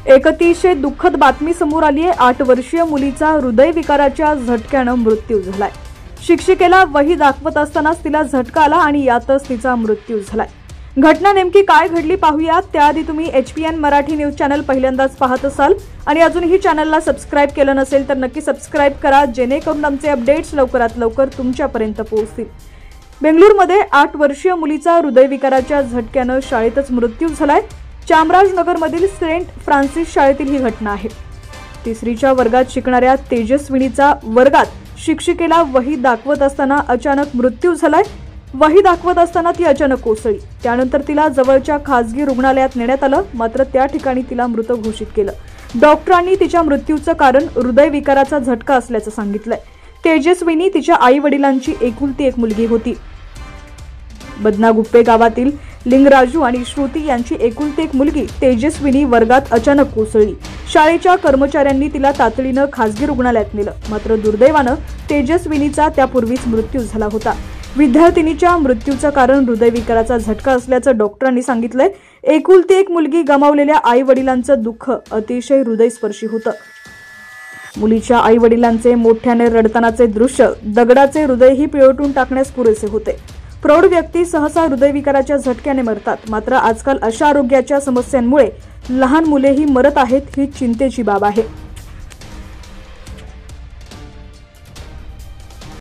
एक अतिशय दुःखद बातमी समोर आली आहे। 8 वर्षीय मुलीचा हृदयविकाराच्या झटक्याने मृत्यू झालाय। शिक्षिकेला वही दाखवत असतानाच तिला झटका आला आणि यातच तिचा मृत्यू झालाय। घटना नेमकी काय घडली पाहूयात। त्याआधी तुम्ही HPN मराठी न्यूज चॅनल पहिल्यांदाच पाहत असाल आणि अजूनही चॅनलला सबस्क्राइब केलं नसेल तर नक्की सबस्क्राइब करा, जेणेकरून आमचे अपडेट्स लवकरात लवकर तुमच्यापर्यंत पोहोचतील। बेंगळुरूमध्ये 8 वर्षीय मुलीचा हृदयविकाराच्या झटक्याने शाळेतच मृत्यू झालाय। चामराजनगरमधील सेंट फ्रान्सिस शाळेतील ही घटना आहे। 3रीच्या वर्गात शिकणाऱ्या तेजस्विनीचा वर्गात शिक्षिकेला वही दाखवत असताना अचानक मृत्यू झालाय। वही दाखवत असताना ती अचानक कोसळली। त्यानंतर तिला जवळच्या खासगी रुग्णालयात नेण्यात आलं, मात्र त्या ठिकाणी तिला मृत घोषित केलं। डॉक्टरांनी तिच्या मृत्यूचं कारण हृदयविकाराचा झटका असल्याचं सांगितलंय। तेजस्विनी तिच्या आई-वडिलांची एकुलती एक मुलगी होती। बदनागुप्पे गावातील लिंगराजू आणि श्रुती यांची एकुलती एक मुलगी तेजस्विनी वर्गात अचानक कोसळली। शाळेच्या कर्मचाऱ्यांनी तिला तातडीनं खासगी रुग्णालयात नेलं, मात्र दुर्दैवानं तेजस्विनीचा त्यापूर्वीच मृत्यू झाला होता। विद्यार्थिनीच्या मृत्यूचं कारण हृदयविकाराचा झटका असल्याचं डॉक्टरांनी सांगितलंय। एकुलती एक मुलगी गमावलेल्या आई-वडिलांचं दुःख अतिशय हृदयस्पर्शी होतं। मुलीच्या आई-वडिलांचे मोठ्याने रडतानाचे दृश्य दगडाचे हृदयही पिळवटून टाकण्यास पुरेसे होते। प्रौढ व्यक्ती सहसा हृदयविकाराच्या झटक्याने मरतात, मात्र आजकाल अशा आरोग्याच्या समस्यांमुळे लहान मुलेही मरत आहेत, ही चिंतेची बाब आहे।